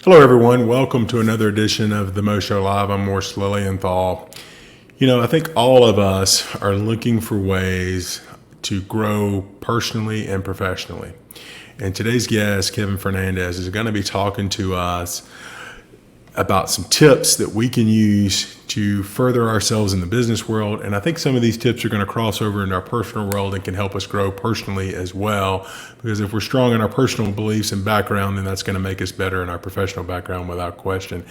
Hello, everyone. Welcome to another edition of the Mo Show Live. I'm Morris Lilienthal. I think all of us are looking for ways to grow personally and professionally. And today's guest, Kevin Fernandez, is going to be talking to us about some tips that we can use to further ourselves in the business world. And I think some of these tips are going to cross over into our personal world and can help us grow personally as well. Because if we're strong in our personal beliefs and background, then that's going to make us better in our professional background without question.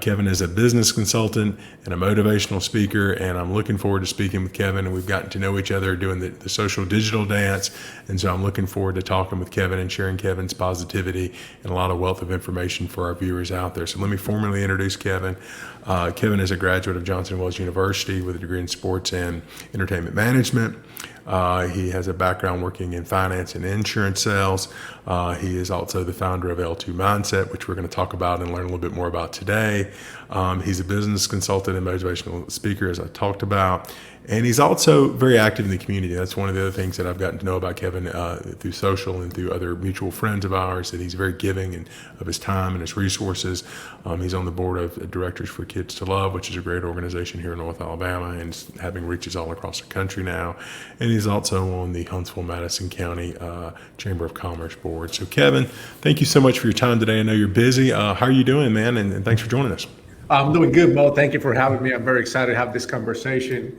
Kevin is a business consultant and a motivational speaker, and I'm looking forward to speaking with Kevin. And we've gotten to know each other doing the social digital dance. And so I'm looking forward to talking with Kevin and sharing Kevin's positivity and a lot of wealth of information for our viewers out there. So let me formally introduce Kevin. Kevin is a graduate of Johnson Wales University with a degree in sports and entertainment management. He has a background working in finance and insurance sales. He is also the founder of L2 Mindset, which we're going to talk about and learn a little bit more about today. He's a business consultant and motivational speaker, as I talked about. And he's also very active in the community. That's one of the other things that I've gotten to know about Kevin through social and through other mutual friends of ours, that he's very giving of his time and his resources. He's on the board of directors for Kids to Love, which is a great organization here in North Alabama and is having reaches all across the country now. And he's also on the Huntsville-Madison County Chamber of Commerce board. So Kevin, thank you so much for your time today. I know you're busy. How are you doing, man? And thanks for joining us. I'm doing good, Mo. Thank you for having me. I'm very excited to have this conversation.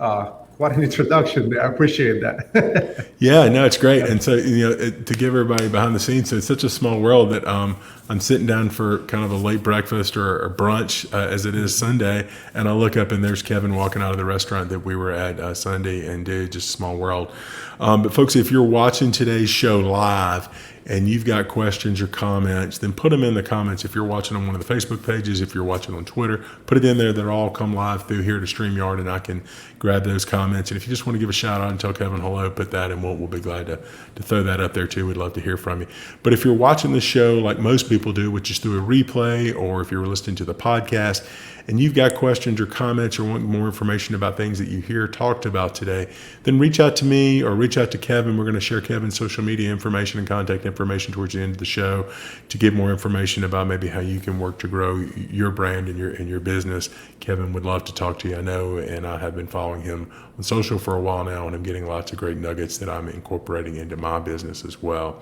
What an introduction there. I appreciate that. Yeah, no, it's great. And so, to give everybody behind the scenes, so it's such a small world that I'm sitting down for kind of a late breakfast or brunch as it is Sunday, and I look up and there's Kevin walking out of the restaurant that we were at Sunday, and dude, just a small world. But folks, if you're watching today's show live and you've got questions or comments, then put them in the comments. If you're watching on one of the Facebook pages, if you're watching on Twitter, put it in there. They'll all come live through here to StreamYard, and I can grab those comments. And if you just want to give a shout out and tell Kevin hello, put that, and we'll be glad to throw that up there too. We'd love to hear from you. But if you're watching the show like most people do, which is through a replay, or if you're listening to the podcast, and you've got questions or comments or want more information about things that you hear talked about today, then reach out to me or reach out to Kevin. We're going to share Kevin's social media information and contact information towards the end of the show to get more information about maybe how you can work to grow your brand and your business. Kevin would love to talk to you, I know, and I have been following him on social for a while now, and I'm getting lots of great nuggets that I'm incorporating into my business as well.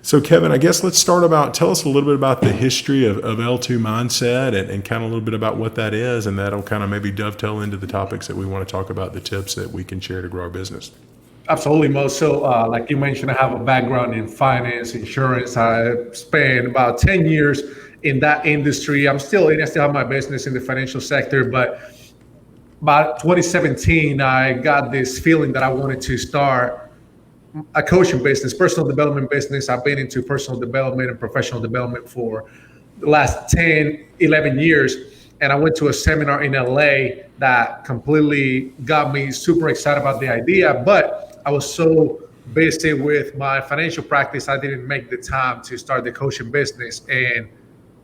So Kevin, I guess let's tell us a little bit about the history of L2 Mindset and kind of a little bit about what that is, and that'll kind of maybe dovetail into the topics that we want to talk about, the tips that we can share to grow our business. Absolutely, Mo. So like you mentioned, I have a background in finance, insurance. I spent about 10 years in that industry. I still have my business in the financial sector, but about 2017, I got this feeling that I wanted to start a coaching business, personal development business. I've been into personal development and professional development for the last 10, 11 years. And I went to a seminar in LA that completely got me super excited about the idea. But I was so busy with my financial practice, I didn't make the time to start the coaching business. And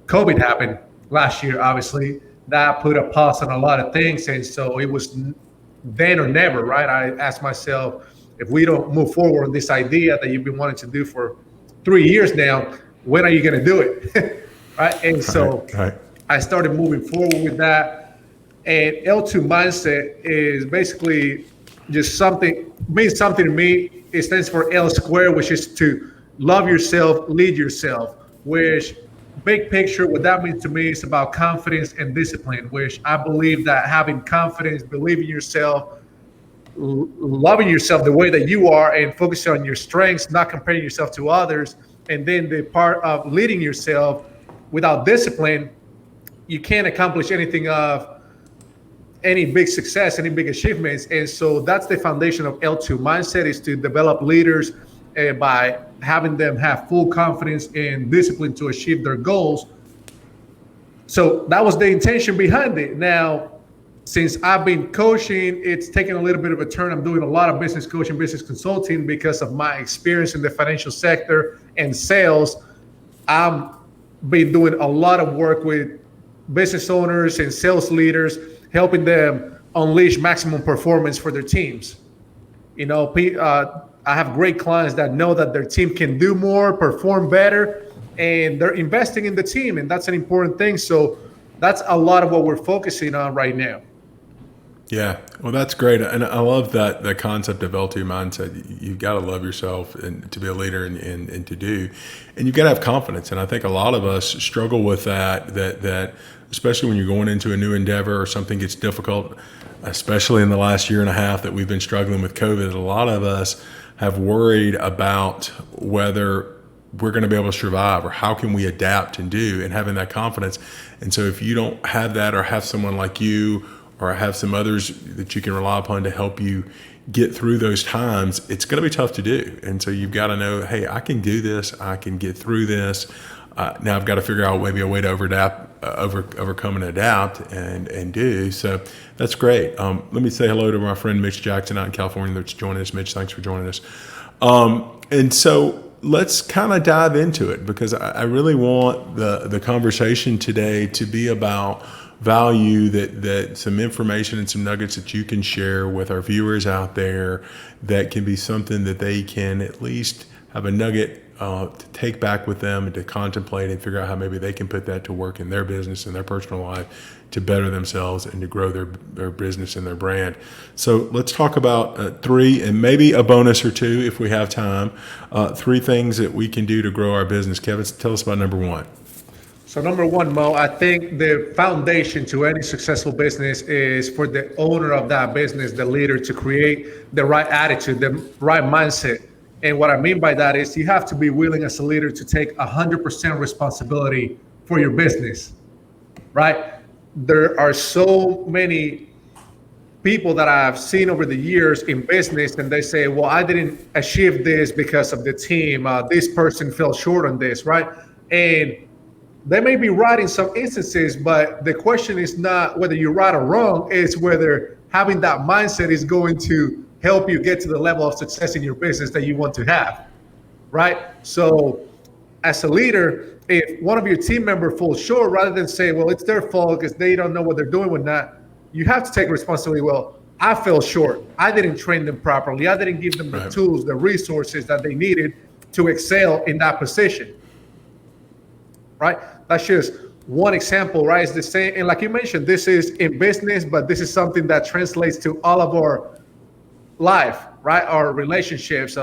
COVID happened last year, obviously. That put a pause on a lot of things. And so it was then or never, right? I asked myself, if we don't move forward on this idea that you've been wanting to do for 3 years now, when are you going to do it? Right. And so I started moving forward with that. And L2 Mindset is basically just means something to me. It stands for L squared, which is to love yourself, lead yourself, which big picture, what that means to me is about confidence and discipline, which I believe that having confidence, believing yourself, loving yourself the way that you are and focusing on your strengths, not comparing yourself to others. And then the part of leading yourself without discipline, you can't accomplish anything of any big success, any big achievements. And so that's the foundation of L2 Mindset, is to develop leaders by having them have full confidence and discipline to achieve their goals. So that was the intention behind it. Now, since I've been coaching, it's taken a little bit of a turn. I'm doing a lot of business coaching, business consulting because of my experience in the financial sector and sales. I've been doing a lot of work with business owners and sales leaders, helping them unleash maximum performance for their teams. You know, I have great clients that know that their team can do more, perform better, and they're investing in the team, and that's an important thing. So that's a lot of what we're focusing on right now. Yeah, well, that's great, and I love that concept of L2 mindset. You've got to love yourself and to be a leader and to do, and you've got to have confidence. And I think a lot of us struggle with that especially when you're going into a new endeavor or something gets difficult, especially in the last year and a half that we've been struggling with COVID. A lot of us have worried about whether we're going to be able to survive or how can we adapt and do, and having that confidence. And so if you don't have that, or have someone like you, or have some others that you can rely upon to help you get through those times, it's going to be tough to do. And so you've got to know, hey, I can do this. I can get through this. Now I've got to figure out maybe a way to overcome and adapt and do. So that's great. Let me say hello to my friend Mitch Jackson out in California that's joining us. Mitch, thanks for joining us. And so let's kind of dive into it, because I really want the conversation today to be about value, that some information and some nuggets that you can share with our viewers out there that can be something that they can at least have a nugget to take back with them and to contemplate and figure out how maybe they can put that to work in their business and their personal life to better themselves and to grow their business and their brand. So let's talk about 3, and maybe a bonus or 2 if we have time, 3 things that we can do to grow our business. Kevin, tell us about number 1. So number 1, Mo, I think the foundation to any successful business is for the owner of that business, the leader, to create the right attitude, the right mindset. And what I mean by that is you have to be willing as a leader to take 100% responsibility for your business, right? There are so many people that I've seen over the years in business, and they say, well, I didn't achieve this because of the team. This person fell short on this, right? And they may be right in some instances, but the question is not whether you're right or wrong, it's whether having that mindset is going to help you get to the level of success in your business that you want to have, right? So as a leader, if one of your team members falls short, rather than say, well, it's their fault because they don't know what they're doing with that, you have to take responsibility. Well, I fell short. I didn't train them properly. I didn't give them the tools, the resources that they needed to excel in that position, right? That's just one example, right? It's the same. And like you mentioned, this is in business, but this is something that translates to all of our life, right? Our relationships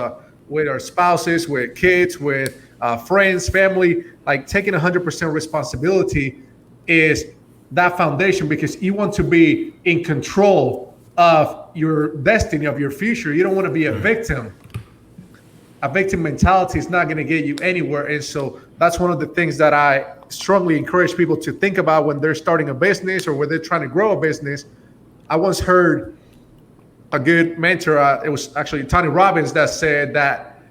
with our spouses, with kids, with friends, family. Like taking 100% responsibility is that foundation, because you want to be in control of your destiny, of your future. You don't want to be a victim. A victim mentality is not going to get you anywhere. And so that's one of the things that I strongly encourage people to think about when they're starting a business or when they're trying to grow a business. I once heard a good mentor, it was actually Tony Robbins, that said that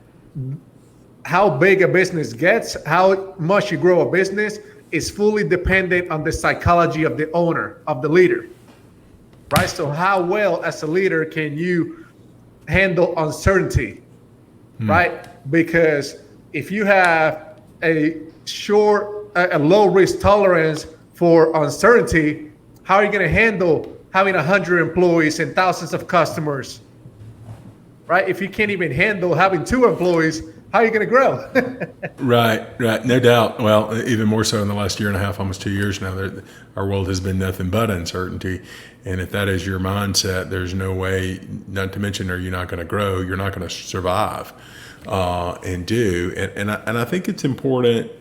how big a business gets, how much you grow a business, is fully dependent on the psychology of the owner, of the leader, right? So how well as a leader can you handle uncertainty, right? Because if you have a low risk tolerance for uncertainty, how are you going to handle having 100 employees and thousands of customers, right? If you can't even handle having 2 employees, how are you going to grow? Right, no doubt. Well, even more so in the last year and a half, almost 2 years now, our world has been nothing but uncertainty. And if that is your mindset, there's no way, not to mention, are you not going to grow? You're not going to survive and do. And I think it's important,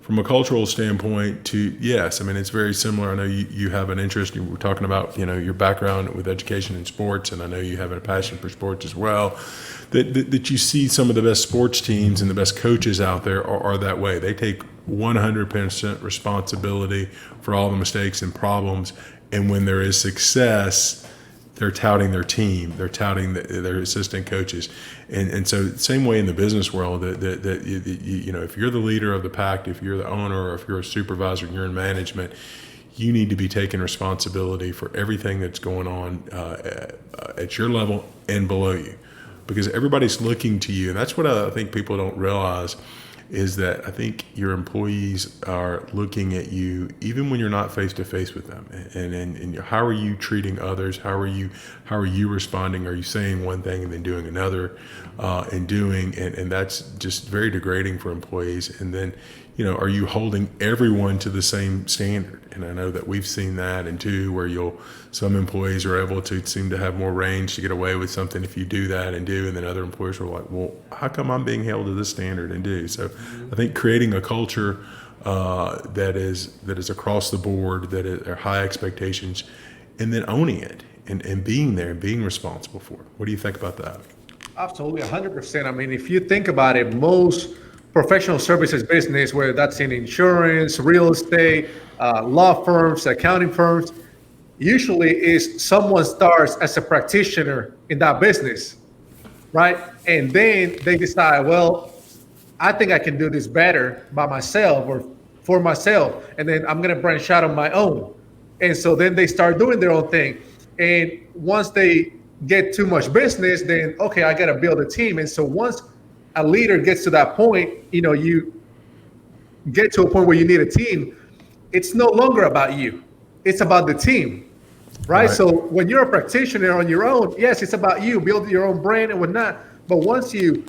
from a cultural standpoint to, yes, I mean, it's very similar. I know you have an interest, you were talking about, your background with education in sports, and I know you have a passion for sports as well, that you see some of the best sports teams and the best coaches out there are that way. They take 100% responsibility for all the mistakes and problems. And when there is success, they're touting their team, they're touting their assistant coaches. And so same way in the business world, that if you're the leader of the pack, if you're the owner, or if you're a supervisor and you're in management, you need to be taking responsibility for everything that's going on at your level and below you, because everybody's looking to you. And that's what I think people don't realize is that I think your employees are looking at you even when you're not face to face with them, and how are you treating others? How are you responding? Are you saying one thing and then doing another, and that's just very degrading for employees. And then, are you holding everyone to the same standard? And I know that we've seen that, and too, where some employees are able to seem to have more range to get away with something if you do that and then other employers are like, well, how come I'm being held to this standard and do? So I think creating a culture that is across the board, that are high expectations, and then owning it and being there and being responsible for it. What do you think about that? Absolutely, 100%. I mean, if you think about it, most professional services business, whether that's in insurance, real estate, law firms, accounting firms, usually is someone starts as a practitioner in that business, right? And then they decide, well, I think I can do this better by myself or for myself, and then I'm going to branch out on my own. And so then they start doing their own thing. And once they get too much business, then, okay, I got to build a team. And so once a leader gets to that point, you get to a point where you need a team, it's no longer about you. It's about the team, right? So when you're a practitioner on your own, yes, it's about you, build your own brand and whatnot. But once you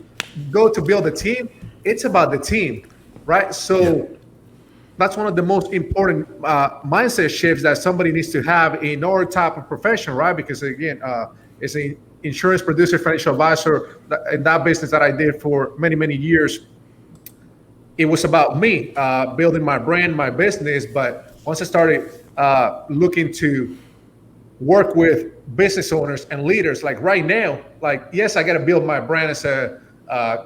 go to build a team, it's about the team, right? So that's one of the most important mindset shifts that somebody needs to have in our type of profession, right? Because again, as an insurance producer, financial advisor, in that business that I did for many, many years, it was about me building my brand, my business. But once I started looking to work with business owners and leaders, like right now, like, yes, I got to build my brand as a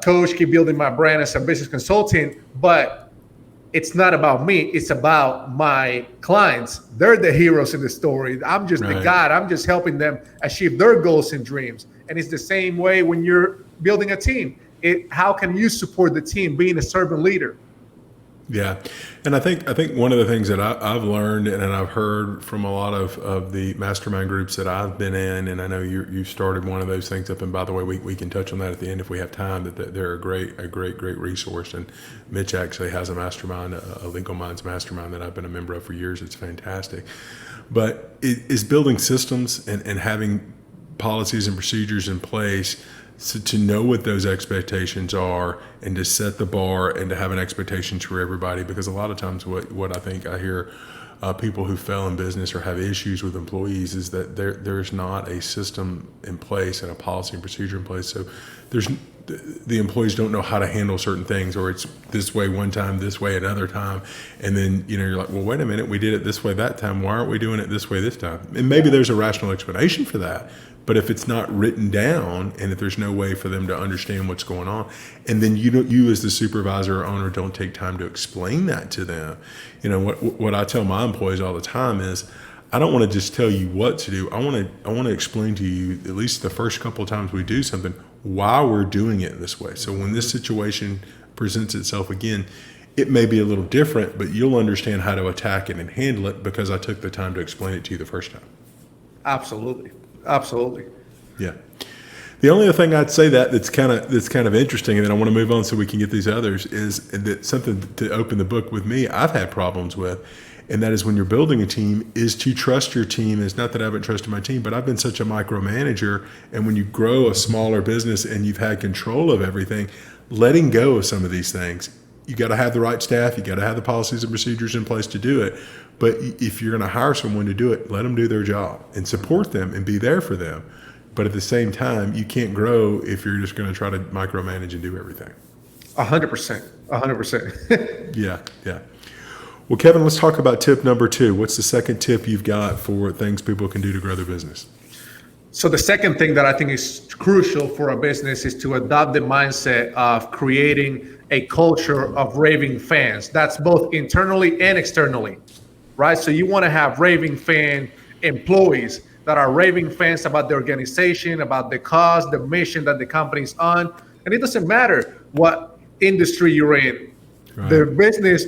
coach, keep building my brand as a business consultant, but it's not about me. It's about my clients. They're the heroes in the story. I'm just the guide. I'm just helping them achieve their goals and dreams. And it's the same way when you're building a team. How can you support the team being a servant leader? Yeah. And I think one of the things that I've learned and I've heard from a lot of the mastermind groups that I've been in, and I know you started one of those things up, and by the way, we can touch on that at the end if we have time, that they're a great resource. And Mitch actually has a mastermind, a Legal Minds mastermind that I've been a member of for years. It's fantastic. But it is building systems and having policies and procedures in place, so to know what those expectations are and to set the bar and to have an expectation for everybody. Because a lot of times what I think I hear people who fail in business or have issues with employees is that there's not a system in place and a policy and procedure in place. So the employees don't know how to handle certain things, or it's this way one time, this way another time. And then, you're like, well, wait a minute, we did it this way that time. Why aren't we doing it this way this time? And maybe there's a rational explanation for that. But if it's not written down and if there's no way for them to understand what's going on, and then you as the supervisor or owner don't take time to explain that to them, what I tell my employees all the time is, I don't want to just tell you what to do. I want to explain to you, at least the first couple of times we do something, why we're doing it this way. So when this situation presents itself again, it may be a little different, but you'll understand how to attack it and handle it because I took the time to explain it to you the first time. Absolutely. Yeah. The only other thing I'd say that's kind of interesting, and then I want to move on so we can get these others, is that something to open the book with me I've had problems with, and that is when you're building a team, is to trust your team. It's not that I haven't trusted my team, but I've been such a micromanager, and when you grow a smaller business and you've had control of everything, letting go of some of these things, you got to have the right staff, you got to have the policies and procedures in place to do it. But if you're going to hire someone to do it, let them do their job and support them and be there for them. But at the same time, you can't grow if you're just going to try to micromanage and do everything. 100%. Yeah. Well, Kevin, let's talk about tip number 2. What's the second tip you've got for things people can do to grow their business? So the second thing that I think is crucial for a business is to adopt the mindset of creating a culture of raving fans. That's both internally and externally, right? So you want to have raving fan employees that are raving fans about the organization, about the cause, the mission that the company's on. And it doesn't matter what industry you're in. Right. The business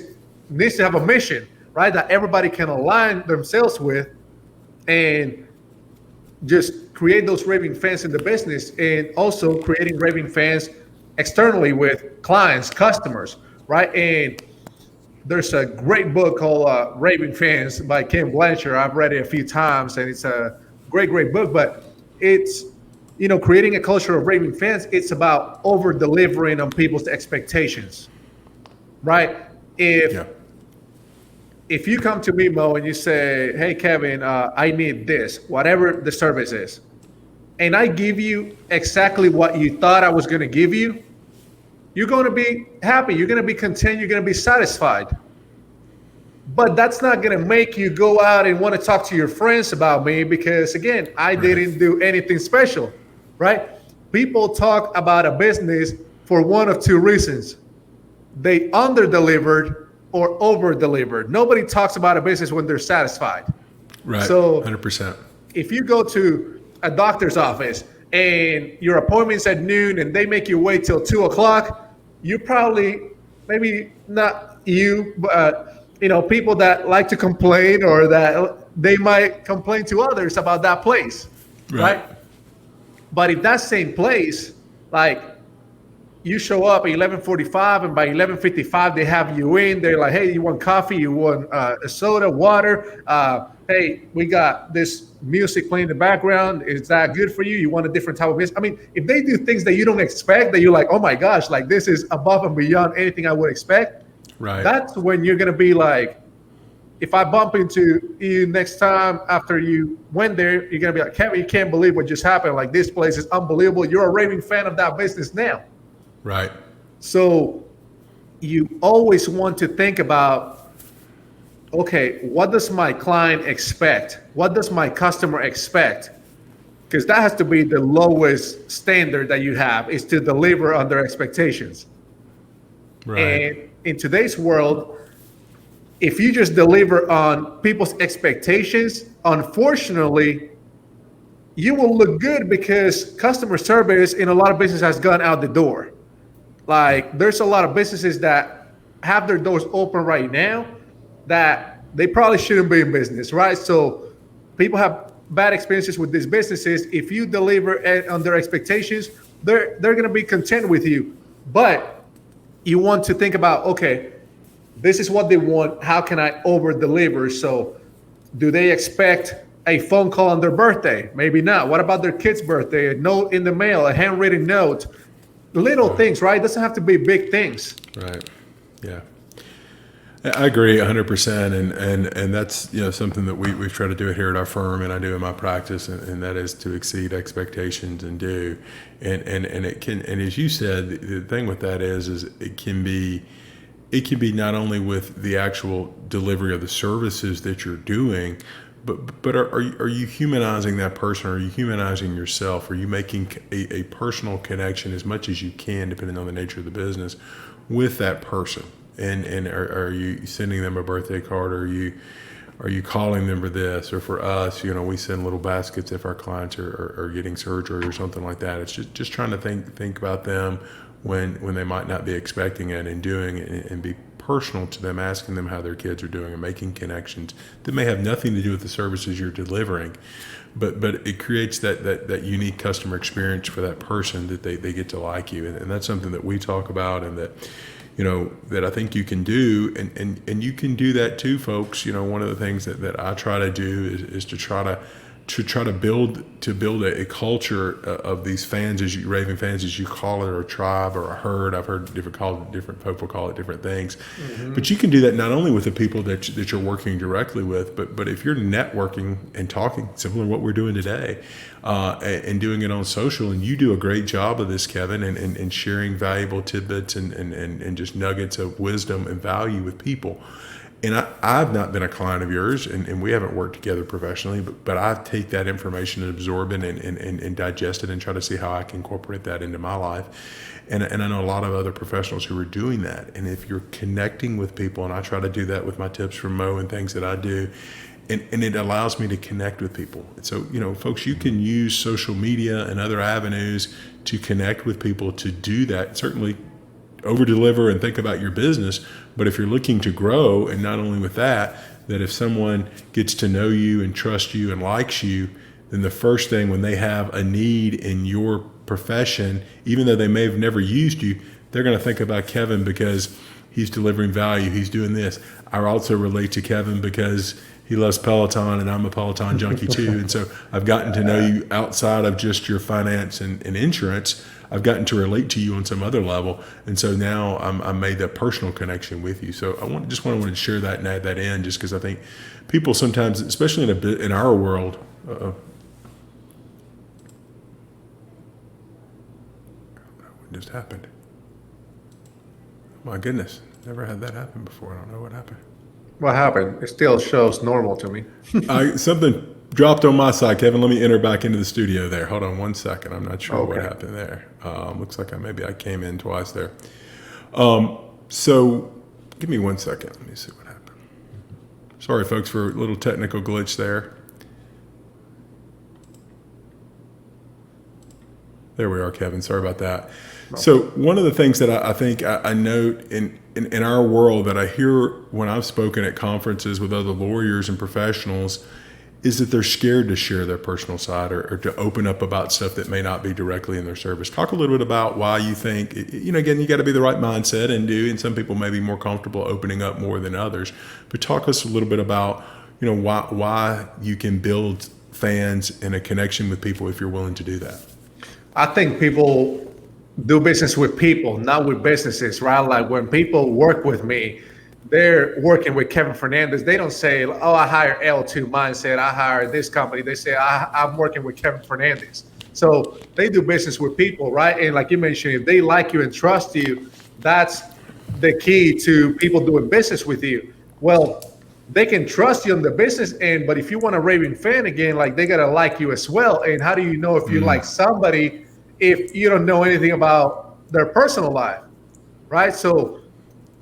needs to have a mission, right? That everybody can align themselves with, and just create those raving fans in the business, and also creating raving fans externally with clients, customers, right? And there's a great book called Raving Fans by Ken Blanchard. I've read it a few times, and it's a great book. But it's, creating a culture of raving fans. It's about over delivering on people's expectations, right? If Yeah. if you come to me, Mo, and you say, "Hey, Kevin, I need this, whatever the service is," and I give you exactly what you thought I was going to give you, you're going to be happy. You're going to be content. You're going to be satisfied. But that's not going to make you go out and want to talk to your friends about me because, again, I didn't do anything special, right? People talk about a business for one of two reasons. They under-delivered or over-delivered. Nobody talks about a business when they're satisfied. Right. So 100%. if you go to a doctor's office and your appointment's at noon and they make you wait till 2 o'clock, you probably, maybe not you, but people that like to complain or that they might complain to others about that place, right? But if that same place, like, you show up at 11:45 and by 11:55 they have you in. They're like, "Hey, you want coffee? You want a soda, water? Hey, we got this music playing in the background. Is that good for you? You want a different type of music?" I mean, if they do things that you don't expect, that you're like, "Oh my gosh, like this is above and beyond anything I would expect." Right. That's when you're gonna be like, if I bump into you next time after you went there, you're gonna be like, "Kevin, you can't believe what just happened. Like, this place is unbelievable." You're a raving fan of that business now. Right. So you always want to think about, okay, what does my client expect? What does my customer expect? Because that has to be the lowest standard that you have, is to deliver on their expectations. Right. And in today's world, if you just deliver on people's expectations, unfortunately, you will look good because customer service in a lot of businesses has gone out the door. Like, there's a lot of businesses that have their doors open right now that they probably shouldn't be in business, right? So people have bad experiences with these businesses. If you deliver on their expectations, they're going to be content with you. But you want to think about, okay, this is what they want. How can I over deliver? So do they expect a phone call on their birthday? Maybe not. What about their kid's birthday? A note in the mail, a handwritten note, little things, right? It doesn't have to be big things. Right. Yeah. I agree 100%. And that's, something that we've tried to do here at our firm and I do in my practice. And that is to exceed expectations and do. And it can, and as you said, the thing with that is it can be not only with the actual delivery of the services that you're doing, but are you humanizing that person? Are you humanizing yourself? Are you making a personal connection as much as you can, depending on the nature of the business, with that person? And are you sending them a birthday card? Or are you calling them for this? Or for us, we send little baskets if our clients are getting surgery or something like that. It's just trying to think about them when they might not be expecting it, and doing it and be personal to them, asking them how their kids are doing and making connections that may have nothing to do with the services you're delivering, but it creates that unique customer experience for that person that they get to like you. And that's something that we talk about, and that that I think you can do, and you can do that too, folks. One of the things that I try to do is to try to build a culture of these fans, raving fans, as you call it, or a tribe or a herd. I've heard different people call it different things. Mm-hmm. But you can do that not only with the people that you're working directly with, but if you're networking and talking, similar to what we're doing today, and doing it on social, and you do a great job of this, Kevin, and sharing valuable tidbits and just nuggets of wisdom and value with people. And I've not been a client of yours, and we haven't worked together professionally, but I take that information and absorb it and digest it and try to see how I can incorporate that into my life. And I know a lot of other professionals who are doing that. And if you're connecting with people, and I try to do that with my tips from Mo and things that I do, and it allows me to connect with people. And so, folks, you can use social media and other avenues to connect with people to do that. Certainly over deliver and think about your business. But if you're looking to grow, and not only with that if someone gets to know you and trust you and likes you, then the first thing when they have a need in your profession, even though they may have never used you, they're going to think about Kevin because he's delivering value, he's doing this. I also relate to Kevin because he loves Peloton and I'm a Peloton junkie too. And so I've gotten to know you outside of just your finance and insurance. I've gotten to relate to you on some other level. And so now I made that personal connection with you. So I wanted to share that and add that in just because I think people sometimes, especially in our world, what just happened? My goodness, never had that happen before. I don't know what happened. What happened? It still shows normal to me. Something dropped on my side, Kevin. Let me enter back into the studio there. Hold on one second. I'm not sure what happened there. Looks like maybe I came in twice there. So give me 1 second. Let me see what happened. Sorry, folks, for a little technical glitch there. There we are, Kevin. Sorry about that. So one of the things that I think I note in our world that I hear when I've spoken at conferences with other lawyers and professionals is that they're scared to share their personal side or to open up about stuff that may not be directly in their service. Talk a little bit about why you think, again, you got to be the right mindset and some people may be more comfortable opening up more than others. But talk us a little bit about, why you can build fans and a connection with people if you're willing to do that. I think people do business with people, not with businesses, right? Like when people work with me, they're working with Kevin Fernandez. They don't say, oh, I hire L2 Mindset. I hire this company. They say, I'm working with Kevin Fernandez. So they do business with people, right? And like you mentioned, if they like you and trust you, that's the key to people doing business with you. Well, they can trust you on the business end, but if you want a raving fan again, like they got to like you as well. And how do you know if you like somebody if you don't know anything about their personal life, right? So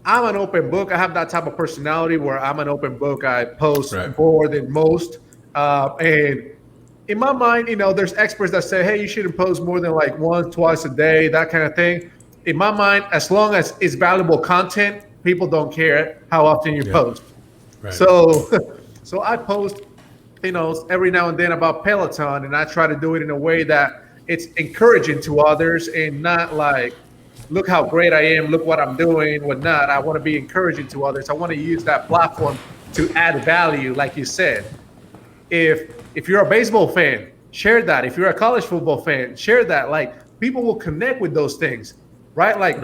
I'm an open book. I have that type of personality where I'm an open book. I post more than most. And in my mind, there's experts that say, hey, you shouldn't post more than like once, twice a day, that kind of thing. In my mind, as long as it's valuable content, people don't care how often you post. Right. So I post, every now and then about Peloton, and I try to do it in a way that it's encouraging to others and not like, look how great I am, look what I'm doing, whatnot. I want to be encouraging to others. I want to use that platform to add value, like you said. If you're a baseball fan, share that. If you're a college football fan, share that. Like people will connect with those things, right? Like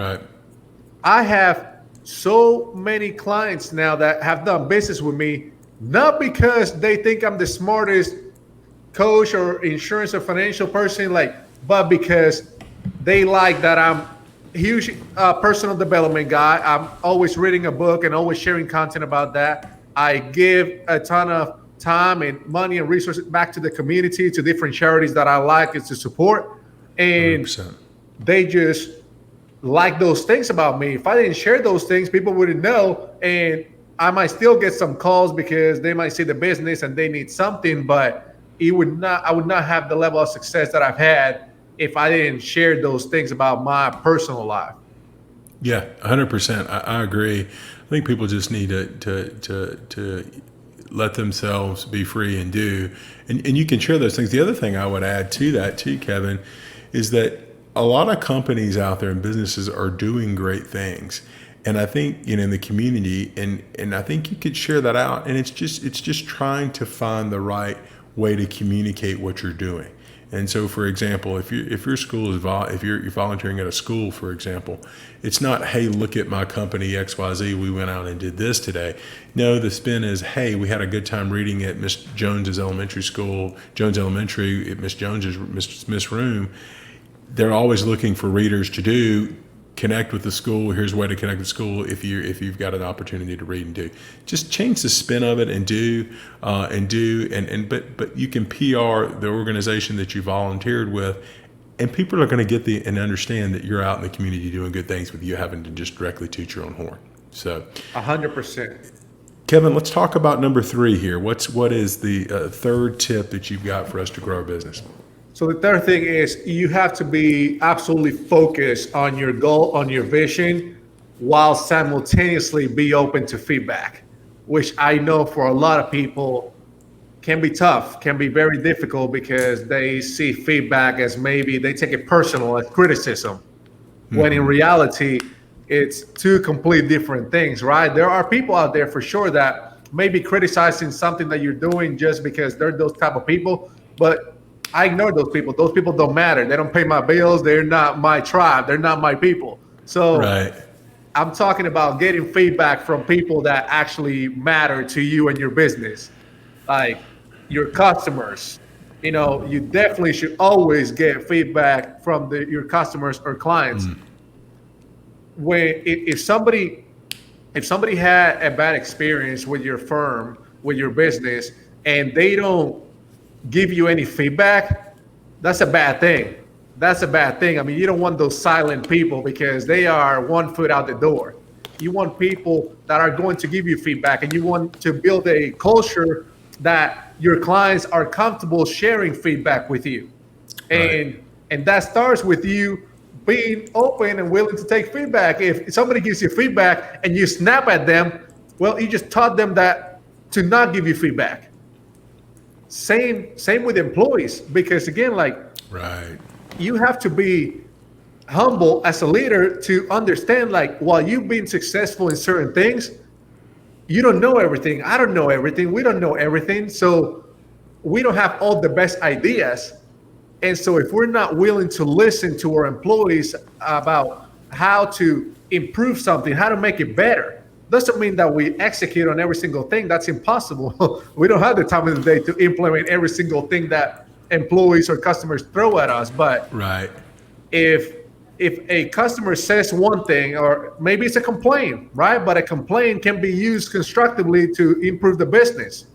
I have so many clients now that have done business with me, not because they think I'm the smartest coach or insurance or financial person, but because they like that I'm a huge personal development guy. I'm always reading a book and always sharing content about that. I give a ton of time and money and resources back to the community, to different charities that I like and to support. And 100%. They just like those things about me. If I didn't share those things, people wouldn't know. And I might still get some calls because they might see the business and they need something, but I would not have the level of success that I've had if I didn't share those things about my personal life. Yeah, 100%. I agree. I think people just need to let themselves be free and do, and you can share those things. The other thing I would add to that too, Kevin, is that a lot of companies out there and businesses are doing great things. And I think, in the community, and I think you could share that out. And it's just trying to find the right way to communicate what you're doing. And so, for example, if your school is if you're volunteering at a school, for example, it's not, hey, look at my company XYZ, we went out and did this today. No, the spin is, hey, we had a good time reading at Miss Jones's elementary school, Jones Elementary, at Miss Jones's Miss Room. They're always looking for readers to do. Connect with the school. Here's a way to connect with the school if you've got an opportunity to read and do. Just change the spin of it and do but you can PR the organization that you volunteered with, and people are going to get and understand that you're out in the community doing good things with you having to just directly toot your own horn. So 100%. Kevin, let's talk about number 3 here. What is the third tip that you've got for us to grow our business? So the third thing is you have to be absolutely focused on your goal, on your vision, while simultaneously be open to feedback, which I know for a lot of people can be tough, can be very difficult because they see feedback as maybe they take it personal as criticism, when in reality, it's two complete different things, right? There are people out there for sure that may be criticizing something that you're doing just because they're those type of people, but I ignore those people. Those people don't matter. They don't pay my bills. They're not my tribe. They're not my people. So Right. I'm talking about getting feedback from people that actually matter to you and your business, like your customers. You definitely should always get feedback from your customers or clients. When if somebody had a bad experience with your firm, with your business, and they don't give you any feedback, that's a bad thing. That's a bad thing. I mean, you don't want those silent people because they are one foot out the door. You want people that are going to give you feedback, and you want to build a culture that your clients are comfortable sharing feedback with you. Right. And that starts with you being open and willing to take feedback. If somebody gives you feedback and you snap at them, well, you just taught them that to not give you feedback. Same with employees, because again, like, Right. you have to be humble as a leader to understand, like, while you've been successful in certain things, you don't know everything. I don't know everything. We don't know everything. So we don't have all the best ideas. And so if we're not willing to listen to our employees about how to improve something, how to make it better, doesn't mean that we execute on every single thing. That's impossible. We don't have the time in the day to implement every single thing that employees or customers throw at us. But Right. if a customer says one thing, or maybe it's a complaint, right? But a complaint can be used constructively to improve the business,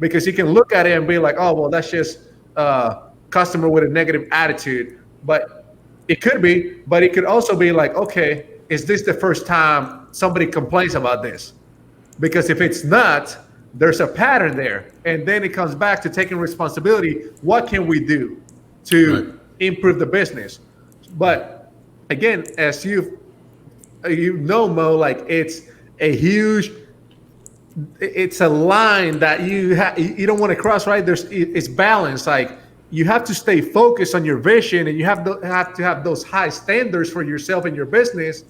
because you can look at it and be like, oh, well, that's just a customer with a negative attitude. But it could be, but it could also be like, okay, is this the first time somebody complains about this? Because if it's not, there's a pattern there. And then it comes back to taking responsibility. What can we do to improve the business? But again, as you Mo, like, it's a line that you don't want to cross, right? It's balance. Like, you have to stay focused on your vision, and you have to have those high standards for yourself and your business,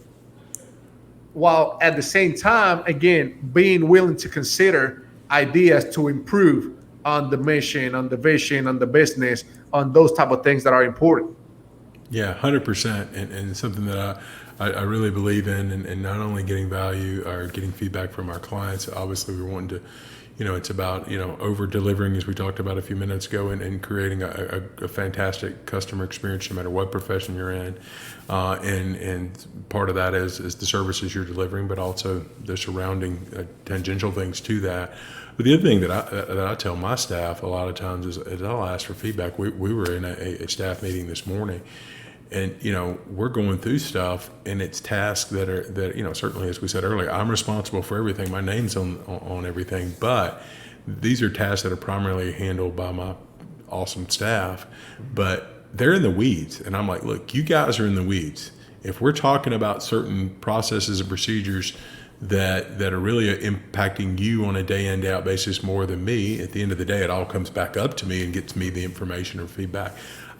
while at the same time, again, being willing to consider ideas to improve on the mission, on the vision, on the business, on those type of things that are important. Yeah, 100%. And something that I really believe in, and not only getting value or getting feedback from our clients. Obviously, we're wanting to, it's about, over delivering, as we talked about a few minutes ago, and creating a fantastic customer experience no matter what profession you're in. And part of that is the services you're delivering, but also the surrounding tangential things to that. But the other thing that I tell my staff a lot of times is I'll ask for feedback. We were in a staff meeting this morning, and we're going through stuff, and it's tasks that certainly, as we said earlier, I'm responsible for everything. My name's on everything, but these are tasks that are primarily handled by my awesome staff, but they're in the weeds. And I'm like, look, you guys are in the weeds. If we're talking about certain processes and procedures that are really impacting you on a day in, day out basis more than me, at the end of the day, it all comes back up to me and gets me the information or feedback.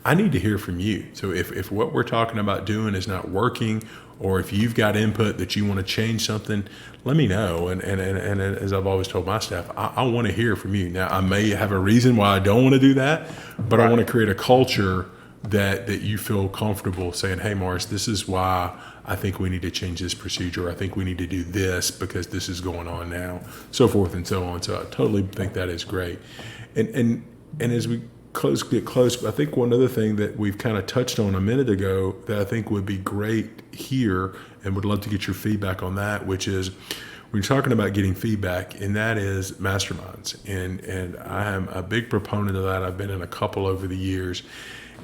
I need to hear from you. So if what we're talking about doing is not working, or if you've got input that you want to change something, let me know. And as I've always told my staff, I want to hear from you. Now, I may have a reason why I don't want to do that, but I want to create a culture that you feel comfortable saying, hey, Morris, this is why I think we need to change this procedure. I think we need to do this because this is going on now, so forth and so on. So I totally think that is great. And as we get close, I think one other thing that we've kind of touched on a minute ago that I think would be great here, and would love to get your feedback on that, which is we're talking about getting feedback, and that is masterminds. And I am a big proponent of that. I've been in a couple over the years.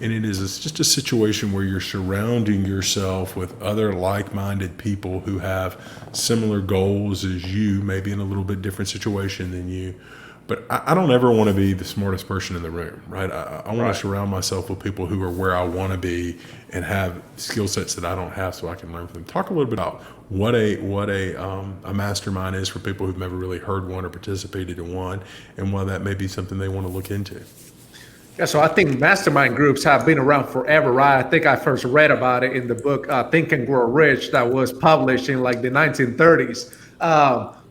And it's just a situation where you're surrounding yourself with other like-minded people who have similar goals as you, maybe in a little bit different situation than you. But I don't ever want to be the smartest person in the room, right? I want to surround myself with people who are where I want to be and have skill sets that I don't have, so I can learn from them. Talk a little bit about what a mastermind is for people who've never really heard one or participated in one, and why that may be something they want to look into. Yeah, so I think mastermind groups have been around forever, right? I think I first read about it in the book Think and Grow Rich that was published in like the 1930s.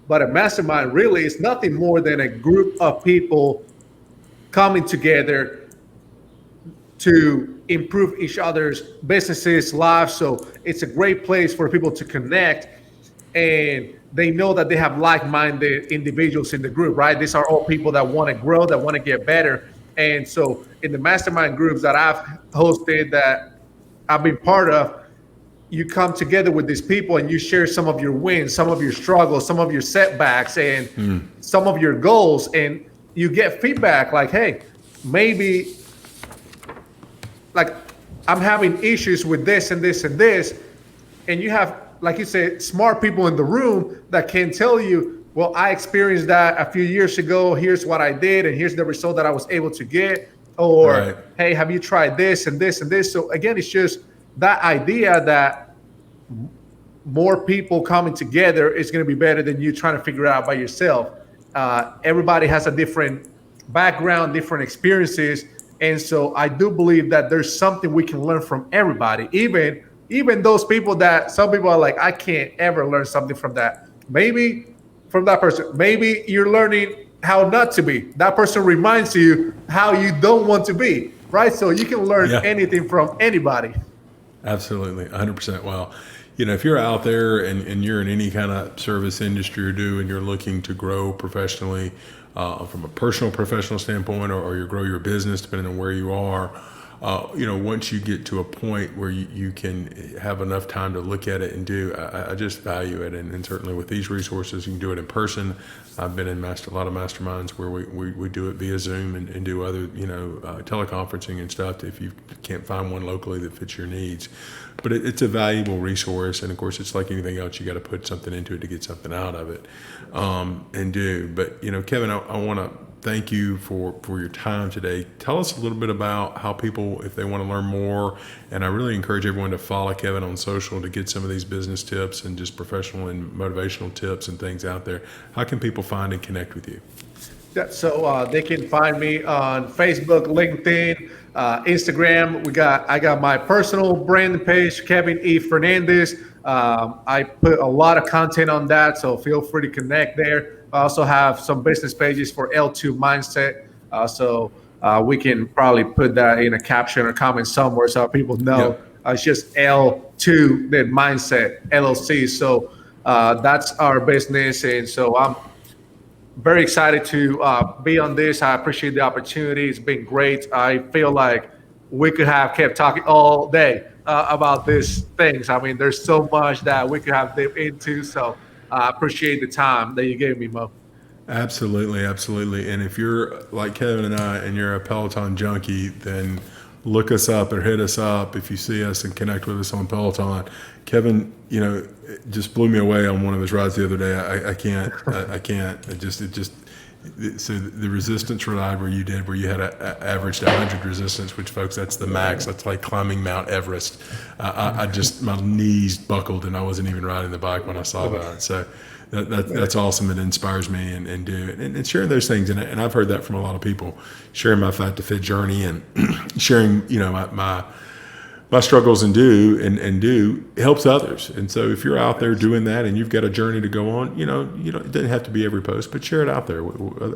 But a mastermind really is nothing more than a group of people coming together to improve each other's businesses, lives. So it's a great place for people to connect, and they know that they have like-minded individuals in the group, right? These are all people that want to grow, that want to get better. And so in the mastermind groups that I've hosted, that I've been part of, you come together with these people and you share some of your wins, some of your struggles, some of your setbacks, and some of your goals, and you get feedback like, hey, maybe like I'm having issues with this and this and this, and you have, like you said, smart people in the room that can tell you, well, I experienced that a few years ago, here's what I did, and here's the result that I was able to get. Or right. Hey, have you tried this and this and this? So again, it's just that idea that more people coming together is going to be better than you trying to figure it out by yourself. Everybody has a different background, different experiences. And so I do believe that there's something we can learn from everybody, even those people that some people are like, I can't ever learn something from that. Maybe from that person, maybe you're learning how not to be. That person reminds you how you don't want to be, right? So you can learn anything from anybody. Absolutely, 100%. Well, if you're out there and you're in any kind of service industry and you're looking to grow professionally, from a personal professional standpoint, or you grow your business, depending on where you are, once you get to a point where you can have enough time to look at it and do, I just value it. And certainly with these resources, you can do it in person. I've been in a lot of masterminds where we do it via Zoom and do other, teleconferencing and stuff if you can't find one locally that fits your needs. But it's a valuable resource. And of course, it's like anything else, you got to put something into it to get something out of it, and do. But, Kevin, I want to thank you for your time today. Tell us a little bit about how people, if they want to learn more, and I really encourage everyone to follow Kevin on social to get some of these business tips and just professional and motivational tips and things out there. How can people find and connect with you? Yeah, so they can find me on Facebook, LinkedIn, Instagram. I got my personal brand page, Kevin E. Fernandez. I put a lot of content on that, so feel free to connect there. I also have some business pages for L2 Mindset. So we can probably put that in a caption or comment somewhere so people know. Yep. It's just L2, then Mindset, LLC. So that's our business. And so I'm very excited to be on this. I appreciate the opportunity. It's been great. I feel like we could have kept talking all day about these things. I mean, there's so much that we could have dipped into. So I appreciate the time that you gave me, Mo. Absolutely, absolutely. And if you're like Kevin and I, and you're a Peloton junkie, then look us up or hit us up if you see us and connect with us on Peloton. Kevin, it just blew me away on one of his rides the other day. I can't. So the resistance ride where you had averaged 100 resistance, which, folks, that's the max. That's like climbing Mount Everest. I just, my knees buckled and I wasn't even riding the bike when I saw that. So that's awesome. It inspires me and do it. And sharing those things. And I've heard that from a lot of people, sharing my Fat to Fit journey and sharing, my struggles and do helps others. And so if you're out there doing that and you've got a journey to go on, it doesn't have to be every post, but share it out there.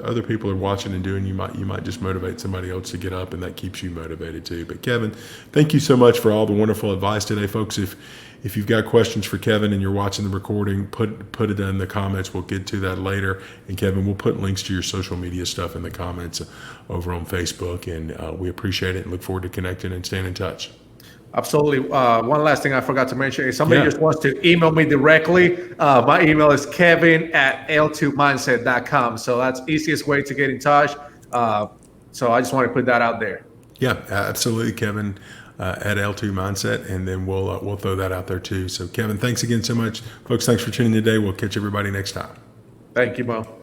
Other people are watching and doing. You might just motivate somebody else to get up, and that keeps you motivated too. But Kevin, thank you so much for all the wonderful advice today, folks. If you've got questions for Kevin and you're watching the recording, put it in the comments. We'll get to that later. And Kevin, we'll put links to your social media stuff in the comments over on Facebook. And we appreciate it and look forward to connecting and staying in touch. Absolutely. One last thing I forgot to mention. If somebody just wants to email me directly, my email is kevin@l2mindset.com. So that's the easiest way to get in touch. So I just want to put that out there. Yeah, absolutely, Kevin, at L2 Mindset. And then we'll throw that out there too. So Kevin, thanks again so much. Folks, thanks for tuning in today. We'll catch everybody next time. Thank you, Mo.